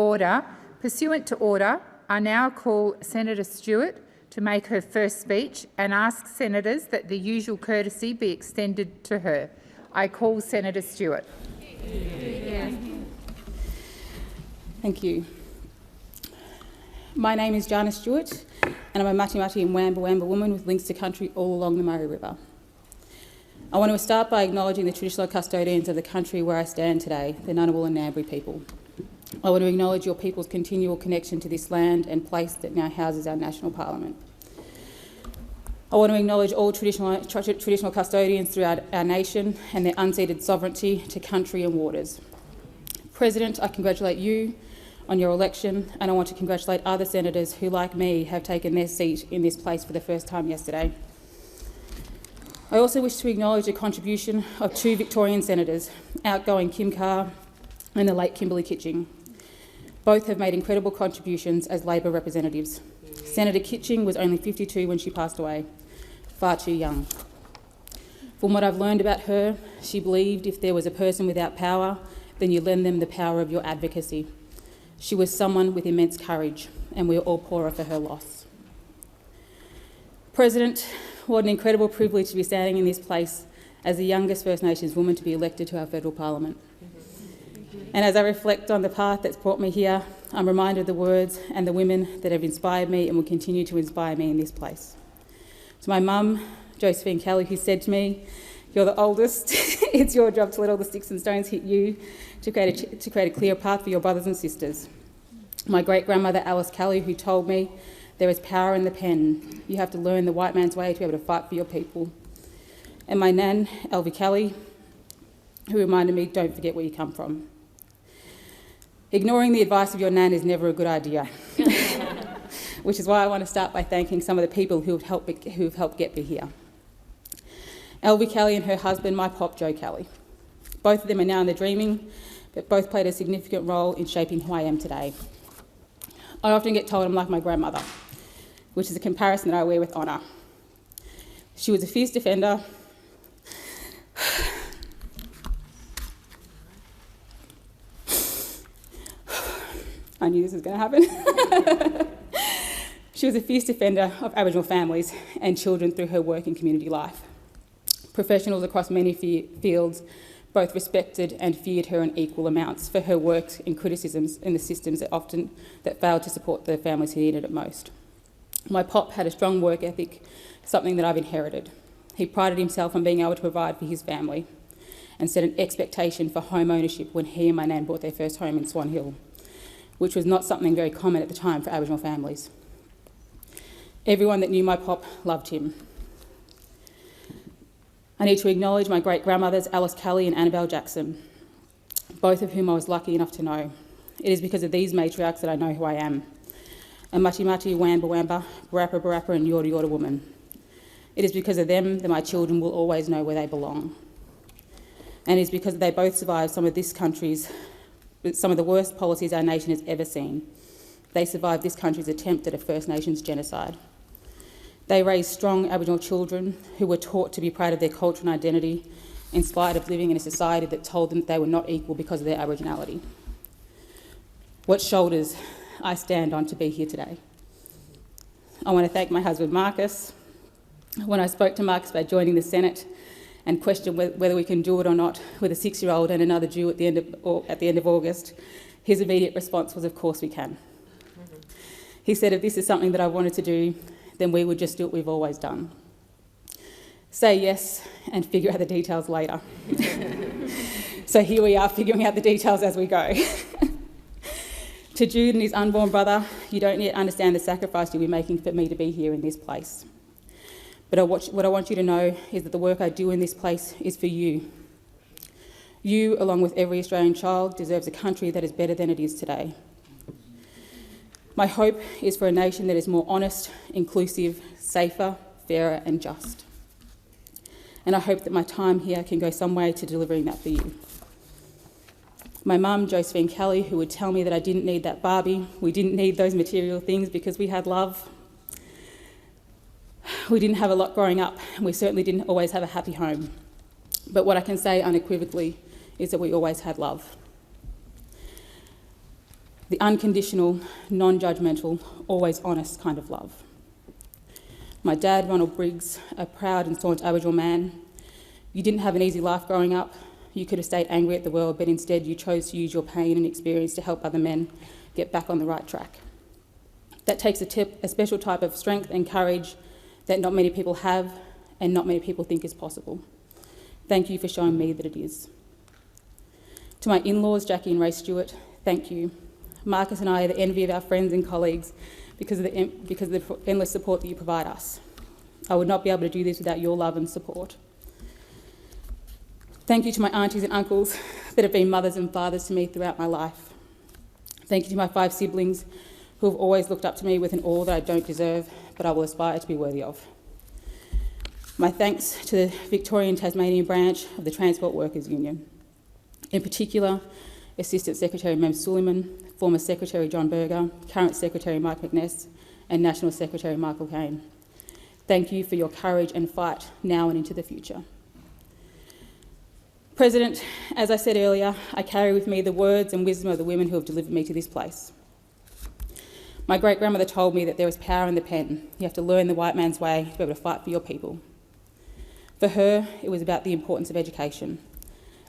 Order. Pursuant to order, I now call Senator Stewart to make her first speech and ask senators that the usual courtesy be extended to her. I call Senator Stewart. Thank you. My name is Jana Stewart and I'm a Mati Mati and Wamba Wamba woman with links to country all along the Murray River. I want to start by acknowledging the traditional custodians of the country where I stand today, the Ngunnawal and Ngambri people. I want to acknowledge your people's continual connection to this land and place that now houses our National Parliament. I want to acknowledge all traditional custodians throughout our nation and their unceded sovereignty to country and waters. President, I congratulate you on your election, and I want to congratulate other senators who, like me, have taken their seat in this place for the first time yesterday. I also wish to acknowledge the contribution of two Victorian senators, outgoing Kim Carr and the late Kimberley Kitching. Both have made incredible contributions as Labor representatives. Senator Kitching was only 52 when she passed away, far too young. From what I've learned about her, she believed if there was a person without power, then you lend them the power of your advocacy. She was someone with immense courage, and we are all poorer for her loss. President, what an incredible privilege to be standing in this place as the youngest First Nations woman to be elected to our federal parliament. And as I reflect on the path that's brought me here, I'm reminded of the words and the women that have inspired me and will continue to inspire me in this place. To my mum, Josephine Kelly, who said to me, "You're the oldest, it's your job to let all the sticks and stones hit you to create a clear path for your brothers and sisters." My great-grandmother Alice Kelly, who told me, "There is power in the pen. You have to learn the white man's way to be able to fight for your people." And my nan, Elvie Kelly, who reminded me, "Don't forget where you come from." Ignoring the advice of your nan is never a good idea, which is why I want to start by thanking some of the people who've helped get me here. Elvie Kelly and her husband, my pop, Joe Kelly. Both of them are now in the dreaming, but both played a significant role in shaping who I am today. I often get told I'm like my grandmother, which is a comparison that I wear with honour. She was a fierce defender, I knew this was going to happen. She was a fierce defender of Aboriginal families and children through her work in community life. Professionals across many fields both respected and feared her in equal amounts for her work and criticisms in the systems that failed to support the families who needed it most. My pop had a strong work ethic, something that I've inherited. He prided himself on being able to provide for his family and set an expectation for home ownership when he and my nan bought their first home in Swan Hill, which was not something very common at the time for Aboriginal families. Everyone that knew my pop loved him. I need to acknowledge my great-grandmothers Alice Kelly and Annabelle Jackson, both of whom I was lucky enough to know. It is because of these matriarchs that I know who I am, a Mati Mati, Wamba Wamba, Barappa Barappa and Yorta Yorta woman. It is because of them that my children will always know where they belong. And it is because they both survived some of the worst policies our nation has ever seen. They survived this country's attempt at a First Nations genocide. They raised strong Aboriginal children who were taught to be proud of their culture and identity, in spite of living in a society that told them that they were not equal because of their Aboriginality. What shoulders I stand on to be here today. I want to thank my husband Marcus. When I spoke to Marcus about joining the Senate and questioned whether we can do it or not with a 6-year-old and another due at the end of August, his immediate response was, "Of course we can." He said, "If this is something that I wanted to do, then we would just do what we've always done. Say yes and figure out the details later." So here we are, figuring out the details as we go. To Jude and his unborn brother, you don't yet understand the sacrifice you'll be making for me to be here in this place. But what I want you to know is that the work I do in this place is for you. You, along with every Australian child, deserves a country that is better than it is today. My hope is for a nation that is more honest, inclusive, safer, fairer and just. And I hope that my time here can go some way to delivering that for you. My mum, Josephine Kelly, who would tell me that I didn't need that Barbie, we didn't need those material things because we had love. We didn't have a lot growing up, and we certainly didn't always have a happy home. But what I can say unequivocally is that we always had love. the unconditional, non-judgmental, always honest kind of love. My dad, Ronald Briggs, a proud and staunch Aboriginal man. You didn't have an easy life growing up. You could have stayed angry at the world, but instead you chose to use your pain and experience to help other men get back on the right track. That takes a special type of strength and courage that not many people have and not many people think is possible. Thank you for showing me that it is. To my in-laws, Jackie and Ray Stewart, thank you. Marcus and I are the envy of our friends and colleagues because of the endless support that you provide us. I would not be able to do this without your love and support. Thank you to my aunties and uncles that have been mothers and fathers to me throughout my life. Thank you to my 5 siblings who have always looked up to me with an awe that I don't deserve, but I will aspire to be worthy of. My thanks to the Victorian Tasmanian branch of the Transport Workers Union. In particular, Assistant Secretary Mem Suleiman, former Secretary John Berger, current Secretary Mike McNess, and National Secretary Michael Caine. Thank you for your courage and fight now and into the future. President, as I said earlier, I carry with me the words and wisdom of the women who have delivered me to this place. My great-grandmother told me that there is power in the pen. You have to learn the white man's way to be able to fight for your people. For her, it was about the importance of education,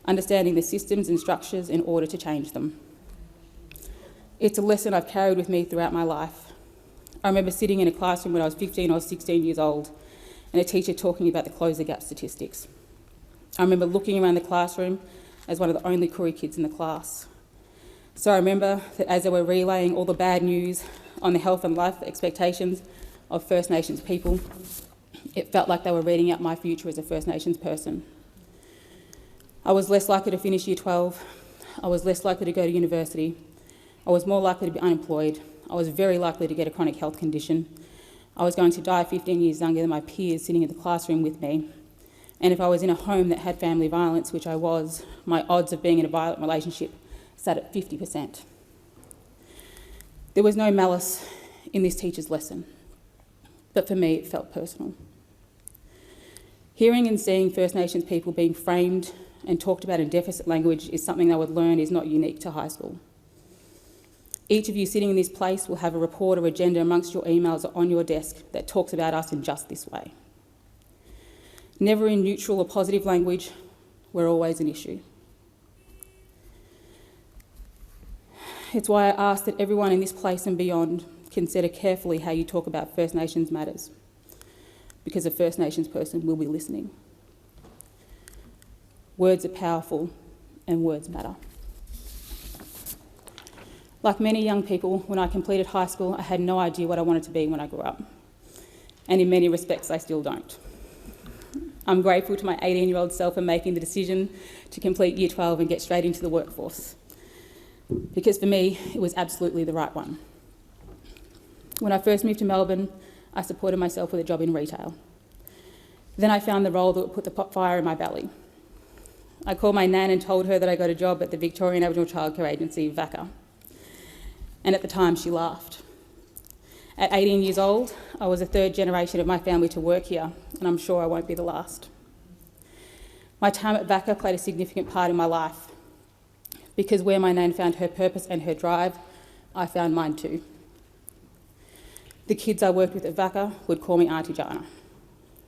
understanding the systems and structures in order to change them. It's a lesson I've carried with me throughout my life. I remember sitting in a classroom when I was 15 or 16 years old and a teacher talking about the Close the Gap statistics. I remember looking around the classroom as one of the only Koori kids in the class. So I remember that as they were relaying all the bad news on the health and life expectations of First Nations people, it felt like they were reading out my future as a First Nations person. I was less likely to finish Year 12. I was less likely to go to university. I was more likely to be unemployed. I was very likely to get a chronic health condition. I was going to die 15 years younger than my peers sitting in the classroom with me. And if I was in a home that had family violence, which I was, my odds of being in a violent relationship sat at 50%. There was no malice in this teacher's lesson, but for me it felt personal. Hearing and seeing First Nations people being framed and talked about in deficit language is something I would learn is not unique to high school. Each of you sitting in this place will have a report or agenda amongst your emails or on your desk that talks about us in just this way. Never in neutral or positive language, we're always an issue. It's why I ask that everyone in this place and beyond consider carefully how you talk about First Nations matters, because a First Nations person will be listening. Words are powerful and words matter. Like many young people, when I completed high school, I had no idea what I wanted to be when I grew up. And in many respects, I still don't. I'm grateful to my 18-year-old self for making the decision to complete Year 12 and get straight into the workforce. Because for me, it was absolutely the right one. When I first moved to Melbourne, I supported myself with a job in retail. Then I found the role that would put the fire in my belly. I called my nan and told her that I got a job at the Victorian Aboriginal Childcare Agency, VACA. And at the time, she laughed. At 18 years old, I was the 3rd generation of my family to work here, and I'm sure I won't be the last. My time at VACA played a significant part in my life, because where my nan found her purpose and her drive, I found mine too. The kids I worked with at VACA would call me Auntie Jana.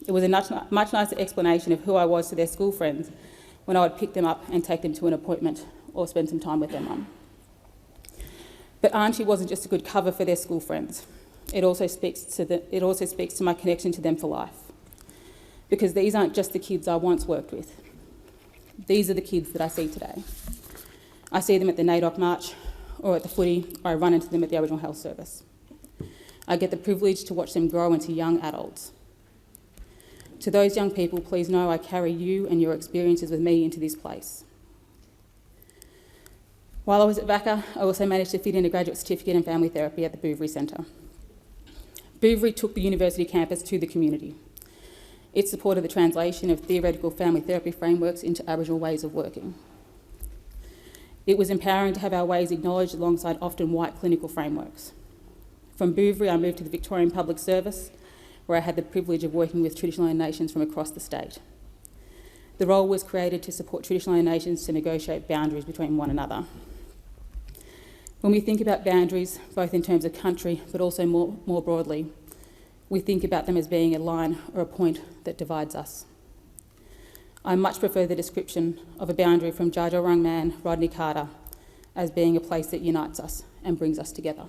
It was a much nicer explanation of who I was to their school friends when I would pick them up and take them to an appointment or spend some time with their mum. But Auntie wasn't just a good cover for their school friends. It also speaks to my connection to them for life. Because these aren't just the kids I once worked with. These are the kids that I see today. I see them at the NAIDOC March or at the footy, or I run into them at the Aboriginal Health Service. I get the privilege to watch them grow into young adults. To those young people, please know I carry you and your experiences with me into this place. While I was at VACA, I also managed to fit in a graduate certificate in family therapy at the Bouverie Centre. Bouverie took the university campus to the community. It supported the translation of theoretical family therapy frameworks into Aboriginal ways of working. It was empowering to have our ways acknowledged alongside often white clinical frameworks. From Bouverie, I moved to the Victorian Public Service, where I had the privilege of working with traditional Islander nations from across the state. The role was created to support traditional Islander nations to negotiate boundaries between one another. When we think about boundaries, both in terms of country but also more broadly, we think about them as being a line or a point that divides us. I much prefer the description of a boundary from Dja Dja Wurrung man Rodney Carter as being a place that unites us and brings us together.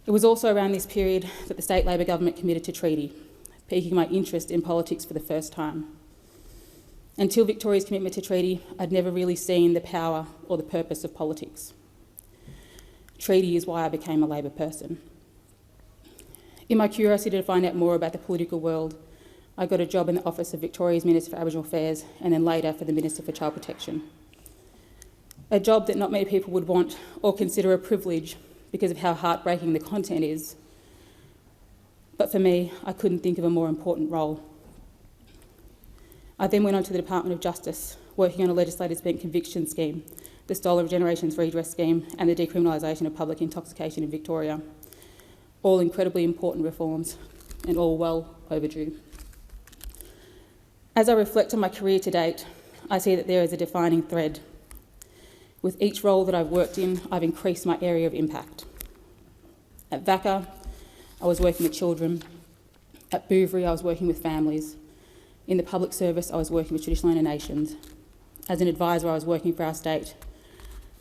It was also around this period that the state Labor government committed to treaty, piquing my interest in politics for the first time. Until Victoria's commitment to treaty, I'd never really seen the power or the purpose of politics. Treaty is why I became a Labor person. In my curiosity to find out more about the political world, I got a job in the office of Victoria's Minister for Aboriginal Affairs and then later for the Minister for Child Protection. A job that not many people would want or consider a privilege because of how heartbreaking the content is. But for me, I couldn't think of a more important role. I then went on to the Department of Justice, working on a legislated spent conviction scheme, the Stolen Generations Redress Scheme, and the decriminalisation of public intoxication in Victoria. All incredibly important reforms and all well overdue. As I reflect on my career to date, I see that there is a defining thread. With each role that I've worked in, I've increased my area of impact. At VACA, I was working with children. At Bouvary, I was working with families. In the public service, I was working with traditional owner nations. As an advisor, I was working for our state.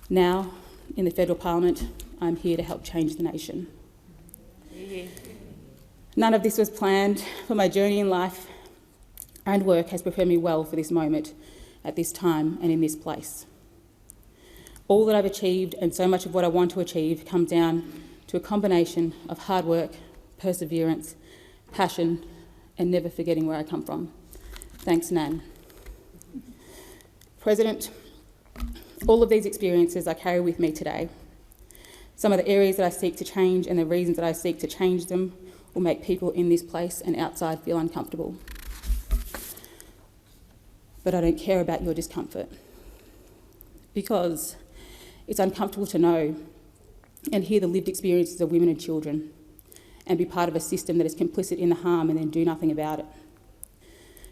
Now, in the federal parliament, I'm here to help change the nation. Yeah. None of this was planned, but my journey in life and work has prepared me well for this moment, at this time and in this place. All that I've achieved and so much of what I want to achieve comes down to a combination of hard work, perseverance, passion, and never forgetting where I come from. Thanks, Nan. President, all of these experiences I carry with me today. Some of the areas that I seek to change and the reasons that I seek to change them will make people in this place and outside feel uncomfortable. But I don't care about your discomfort, because it's uncomfortable to know and hear the lived experiences of women and children and be part of a system that is complicit in the harm and then do nothing about it.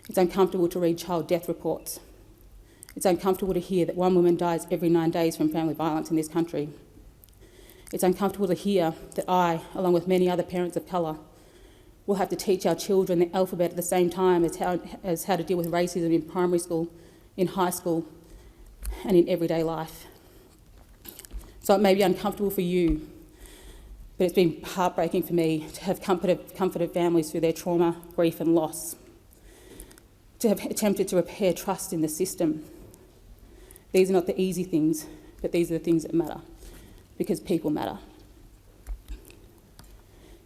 It's uncomfortable to read child death reports. It's uncomfortable to hear that one woman dies every 9 days from family violence in this country. It's uncomfortable to hear that I, along with many other parents of colour, will have to teach our children the alphabet at the same time as how to deal with racism in primary school, in high school, and in everyday life. So it may be uncomfortable for you, but it's been heartbreaking for me to have comforted families through their trauma, grief and loss, to have attempted to repair trust in the system. These are not the easy things, but these are the things that matter, because people matter.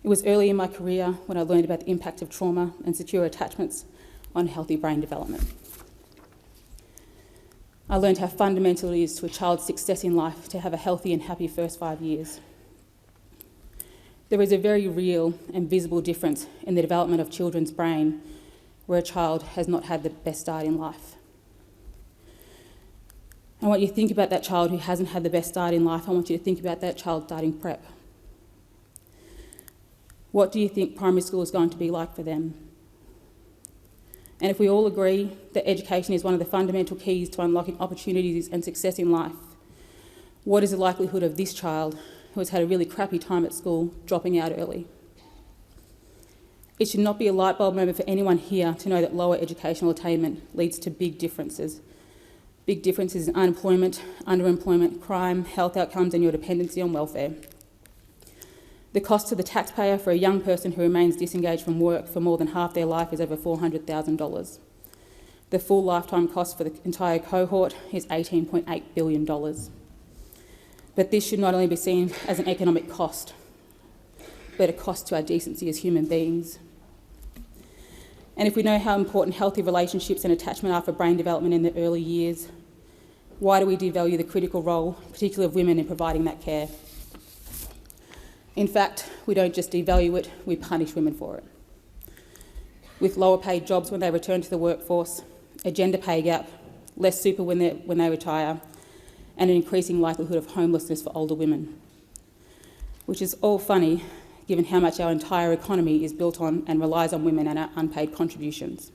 It was early in my career when I learned about the impact of trauma and secure attachments on healthy brain development. I learned how fundamental it is to a child's success in life to have a healthy and happy first 5 years. There is a very real and visible difference in the development of children's brain where a child has not had the best start in life. I want you to think about that child who hasn't had the best start in life. I want you to think about that child starting prep. What do you think primary school is going to be like for them? And if we all agree that education is one of the fundamental keys to unlocking opportunities and success in life, what is the likelihood of this child who has had a really crappy time at school dropping out early? It should not be a light bulb moment for anyone here to know that lower educational attainment leads to big differences. Big differences in unemployment, underemployment, crime, health outcomes and your dependency on welfare. The cost to the taxpayer for a young person who remains disengaged from work for more than half their life is over $400,000. The full lifetime cost for the entire cohort is $18.8 billion. But this should not only be seen as an economic cost, but a cost to our decency as human beings. And if we know how important healthy relationships and attachment are for brain development in the early years, why do we devalue the critical role, particularly of women, in providing that care? In fact, we don't just devalue it, we punish women for it. With lower paid jobs when they return to the workforce, a gender pay gap, less super when they retire, and an increasing likelihood of homelessness for older women. Which is all funny, given how much our entire economy is built on and relies on women and our unpaid contributions.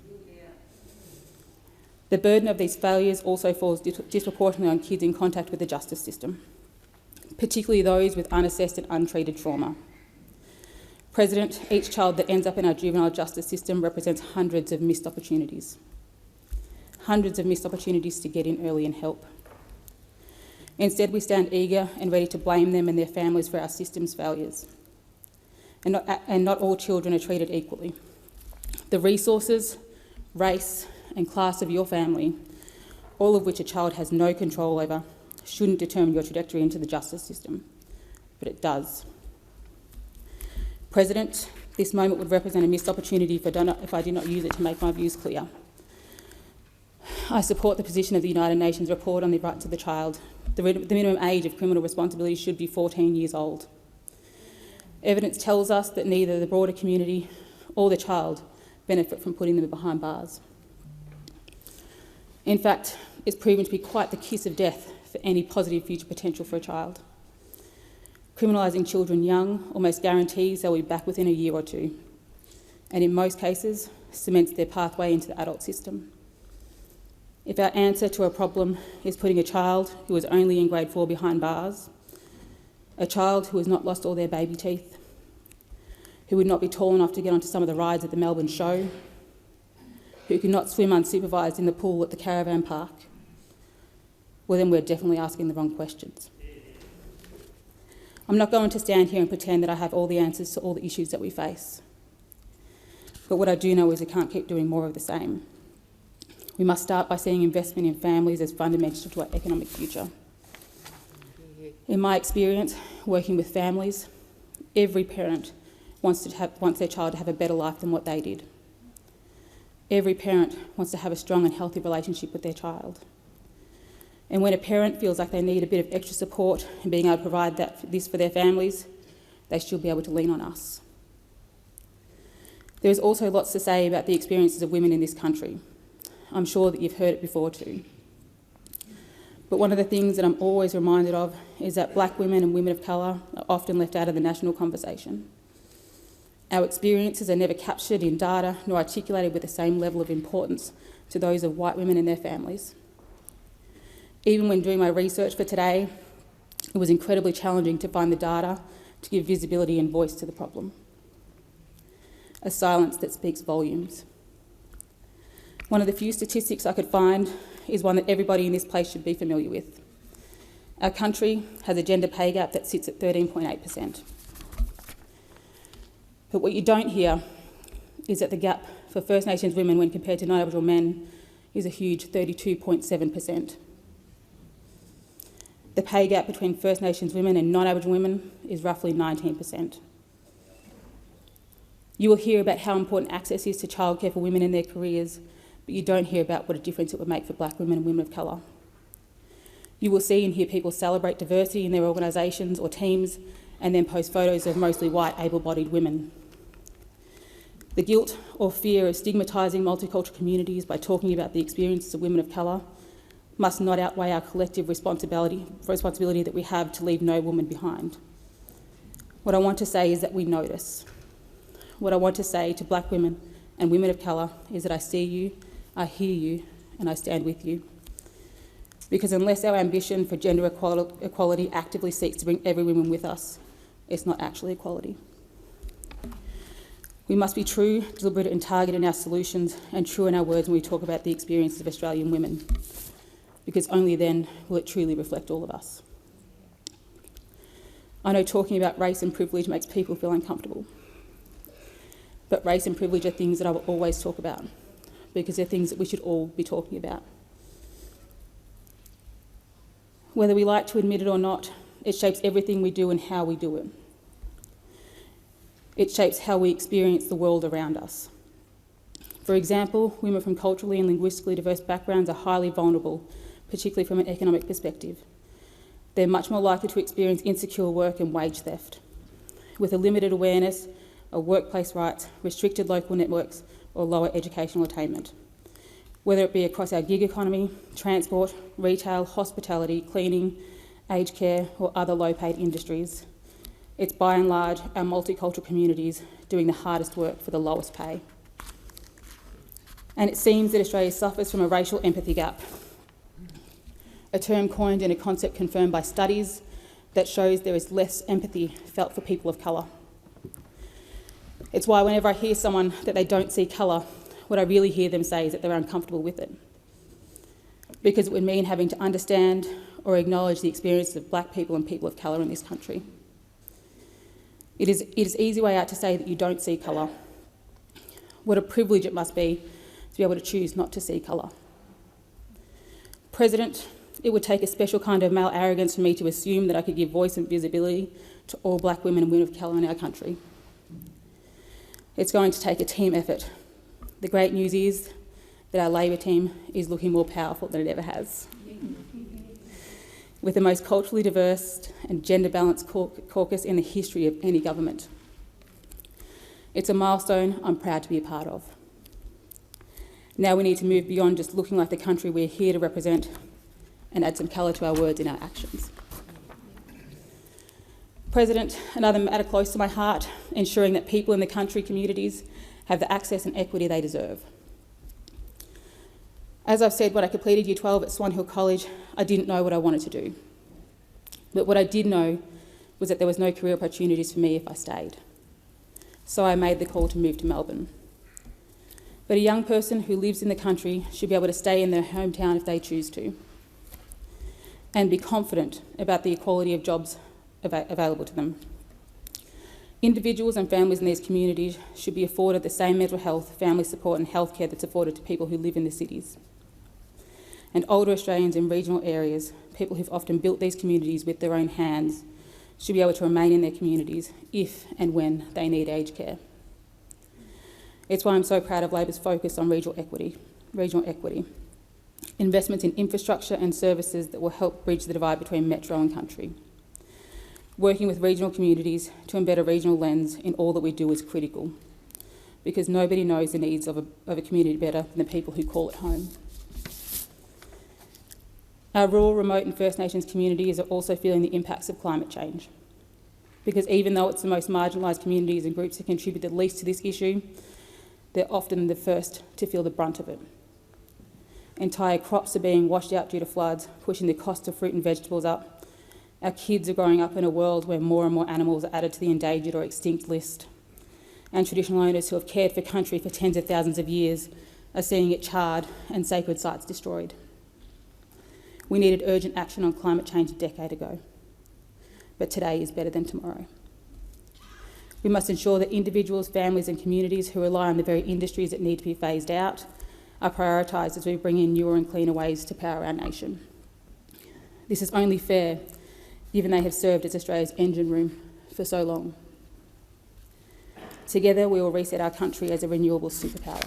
The burden of these failures also falls disproportionately on kids in contact with the justice system, particularly those with unassessed and untreated trauma. President, each child that ends up in our juvenile justice system represents hundreds of missed opportunities. Hundreds of missed opportunities to get in early and help. Instead, we stand eager and ready to blame them and their families for our system's failures. And not all children are treated equally. The resources, race, and class of your family, all of which a child has no control over, shouldn't determine your trajectory into the justice system, but it does. President, this moment would represent a missed opportunity if I did not use it to make my views clear. I support the position of the United Nations report on the rights of the child. The minimum age of criminal responsibility should be 14 years old. Evidence tells us that neither the broader community or the child benefit from putting them behind bars. In fact, it's proven to be quite the kiss of death for any positive future potential for a child. Criminalising children young almost guarantees they'll be back within a year or two, and in most cases, cements their pathway into the adult system. If our answer to a problem is putting a child who is only in grade 4 behind bars, a child who has not lost all their baby teeth, who would not be tall enough to get onto some of the rides at the Melbourne show, who cannot swim unsupervised in the pool at the caravan park, well then we're definitely asking the wrong questions. I'm not going to stand here and pretend that I have all the answers to all the issues that we face. But what I do know is we can't keep doing more of the same. We must start by seeing investment in families as fundamental to our economic future. In my experience, working with families, every parent wants their child to have a better life than what they did. Every parent wants to have a strong and healthy relationship with their child. And when a parent feels like they need a bit of extra support and being able to provide this for their families, they should be able to lean on us. There is also lots to say about the experiences of women in this country. I'm sure that you've heard it before too. But one of the things that I'm always reminded of is that black women and women of colour are often left out of the national conversation. Our experiences are never captured in data nor articulated with the same level of importance to those of white women and their families. Even when doing my research for today, it was incredibly challenging to find the data to give visibility and voice to the problem. A silence that speaks volumes. One of the few statistics I could find is one that everybody in this place should be familiar with. Our country has a gender pay gap that sits at 13.8%. But what you don't hear is that the gap for First Nations women when compared to non-Aboriginal men is a huge 32.7%. The pay gap between First Nations women and non-Aboriginal women is roughly 19%. You will hear about how important access is to childcare for women in their careers, but you don't hear about what a difference it would make for black women and women of colour. You will see and hear people celebrate diversity in their organisations or teams and then post photos of mostly white, able-bodied women. The guilt or fear of stigmatising multicultural communities by talking about the experiences of women of colour must not outweigh our collective responsibility that we have to leave no woman behind. What I want to say is that we notice. What I want to say to black women and women of colour is that I see you, I hear you, and I stand with you. Because unless our ambition for gender equality actively seeks to bring every woman with us, it's not actually equality. We must be true, deliberate and targeted in our solutions and true in our words when we talk about the experiences of Australian women, because only then will it truly reflect all of us. I know talking about race and privilege makes people feel uncomfortable, but race and privilege are things that I will always talk about, because they're things that we should all be talking about. Whether we like to admit it or not, it shapes everything we do and how we do it. It shapes how we experience the world around us. For example, women from culturally and linguistically diverse backgrounds are highly vulnerable, particularly from an economic perspective. They're much more likely to experience insecure work and wage theft. With a limited awareness of workplace rights, restricted local networks, or lower educational attainment. Whether it be across our gig economy, transport, retail, hospitality, cleaning, aged care, or other low-paid industries, it's by and large our multicultural communities doing the hardest work for the lowest pay. And it seems that Australia suffers from a racial empathy gap, a term coined and a concept confirmed by studies that shows there is less empathy felt for people of colour. It's why whenever I hear someone that they don't see colour, what I really hear them say is that they're uncomfortable with it, because it would mean having to understand or acknowledge the experiences of black people and people of colour in this country. It is an easy way out to say that you don't see colour. What a privilege it must be to be able to choose not to see colour. President, it would take a special kind of male arrogance for me to assume that I could give voice and visibility to all black women and women of colour in our country. It's going to take a team effort. The great news is that our Labor team is looking more powerful than it ever has. With the most culturally diverse and gender-balanced caucus in the history of any government. It's a milestone I'm proud to be a part of. Now we need to move beyond just looking like the country we're here to represent and add some colour to our words and our actions. President, another matter close to my heart, ensuring that people in the country communities have the access and equity they deserve. As I've said, when I completed Year 12 at Swan Hill College, I didn't know what I wanted to do. But what I did know was that there was no career opportunities for me if I stayed. So I made the call to move to Melbourne. But a young person who lives in the country should be able to stay in their hometown if they choose to, and be confident about the equality of jobs available to them. Individuals and families in these communities should be afforded the same mental health, family support and healthcare that's afforded to people who live in the cities. And older Australians in regional areas, people who've often built these communities with their own hands, should be able to remain in their communities if and when they need aged care. It's why I'm so proud of Labor's focus on regional equity, investments in infrastructure and services that will help bridge the divide between metro and country. Working with regional communities to embed a regional lens in all that we do is critical, because nobody knows the needs of a community better than the people who call it home. Our rural, remote and First Nations communities are also feeling the impacts of climate change, because even though it's the most marginalised communities and groups that contribute the least to this issue, they're often the first to feel the brunt of it. Entire crops are being washed out due to floods, pushing the cost of fruit and vegetables up. Our kids are growing up in a world where more and more animals are added to the endangered or extinct list. And traditional owners who have cared for country for tens of thousands of years are seeing it charred and sacred sites destroyed. We needed urgent action on climate change a decade ago, but today is better than tomorrow. We must ensure that individuals, families and communities who rely on the very industries that need to be phased out are prioritised as we bring in newer and cleaner ways to power our nation. This is only fair, given they have served as Australia's engine room for so long. Together, we will reset our country as a renewable superpower.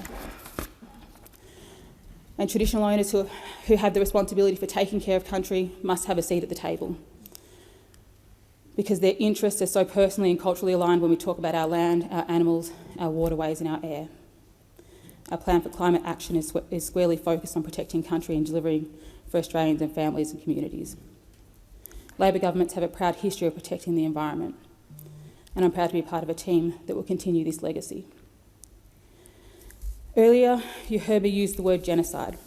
And traditional owners who have the responsibility for taking care of country must have a seat at the table, because their interests are so personally and culturally aligned when we talk about our land, our animals, our waterways and our air. Our plan for climate action is squarely focused on protecting country and delivering for Australians and families and communities. Labor governments have a proud history of protecting the environment, and I'm proud to be part of a team that will continue this legacy. Earlier, you heard me use the word genocide.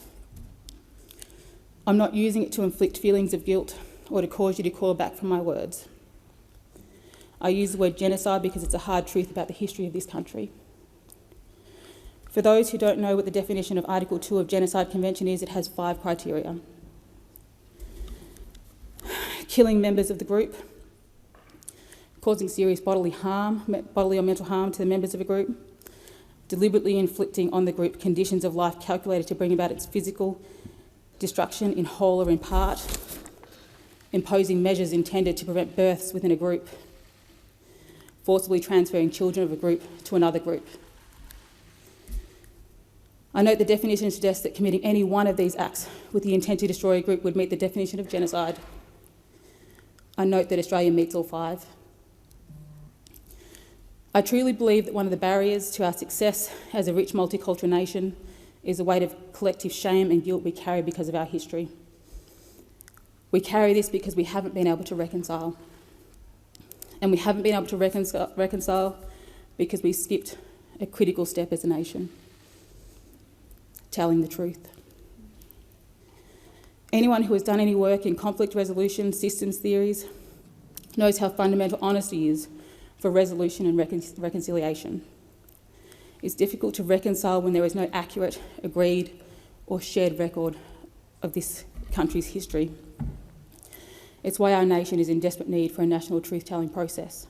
I'm not using it to inflict feelings of guilt or to cause you to call back from my words. I use the word genocide because it's a hard truth about the history of this country. For those who don't know what the definition of Article 2 of Genocide Convention is, it has 5 criteria. Killing members of the group, causing serious bodily or mental harm to the members of a group, deliberately inflicting on the group conditions of life calculated to bring about its physical destruction in whole or in part, imposing measures intended to prevent births within a group, forcibly transferring children of a group to another group. I note the definition suggests that committing any one of these acts with the intent to destroy a group would meet the definition of genocide. I note that Australia meets all 5. I truly believe that one of the barriers to our success as a rich multicultural nation is the weight of collective shame and guilt we carry because of our history. We carry this because we haven't been able to reconcile. And we haven't been able to reconcile because we skipped a critical step as a nation. telling the truth. Anyone who has done any work in conflict resolution, systems theories, knows how fundamental honesty is for resolution and reconciliation. It's difficult to reconcile when there is no accurate, agreed, or shared record of this country's history. It's why our nation is in desperate need for a national truth-telling process.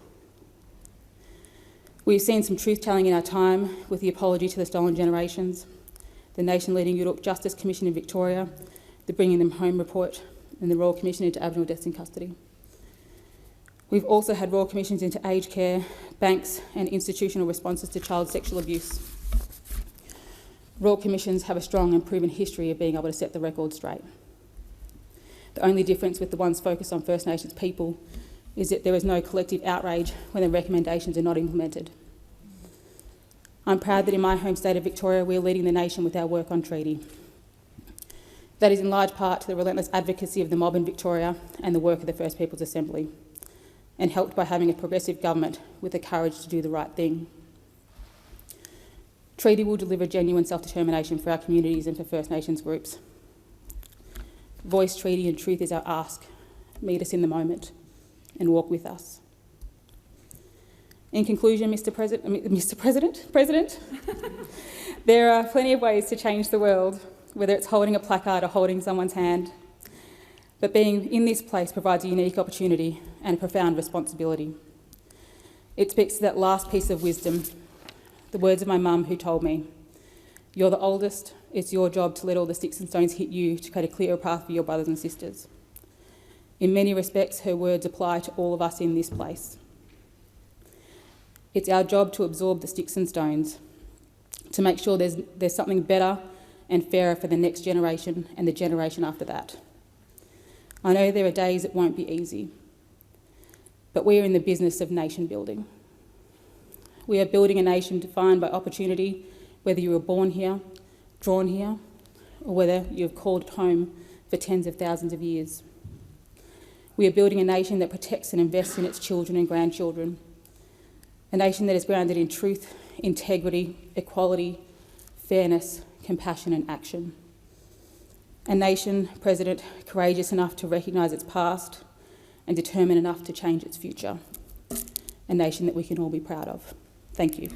We've seen some truth-telling in our time with the apology to the stolen generations, the nation-leading Youth Justice Commission in Victoria, the Bringing Them Home report, and the Royal Commission into Aboriginal Deaths in Custody. We've also had Royal Commissions into aged care, banks, and institutional responses to child sexual abuse. Royal Commissions have a strong and proven history of being able to set the record straight. The only difference with the ones focused on First Nations people is that there is no collective outrage when the recommendations are not implemented. I'm proud that in my home state of Victoria, we are leading the nation with our work on treaty. That is in large part to the relentless advocacy of the mob in Victoria and the work of the First Peoples Assembly, and helped by having a progressive government with the courage to do the right thing. Treaty will deliver genuine self-determination for our communities and for First Nations groups. Voice, treaty and truth is our ask. Meet us in the moment and walk with us. In conclusion, Mr. President, there are plenty of ways to change the world, whether it's holding a placard or holding someone's hand. But being in this place provides a unique opportunity and a profound responsibility. It speaks to that last piece of wisdom, the words of my mum who told me, "You're the oldest, it's your job to let all the sticks and stones hit you to create a clearer path for your brothers and sisters." In many respects, her words apply to all of us in this place. It's our job to absorb the sticks and stones, to make sure there's something better and fairer for the next generation and the generation after that. I know there are days it won't be easy, but we are in the business of nation building. We are building a nation defined by opportunity, whether you were born here, drawn here, or whether you have called it home for tens of thousands of years. We are building a nation that protects and invests in its children and grandchildren, a nation that is grounded in truth, integrity, equality, fairness, compassion and action. A nation, President, courageous enough to recognise its past and determined enough to change its future. A nation that we can all be proud of. Thank you.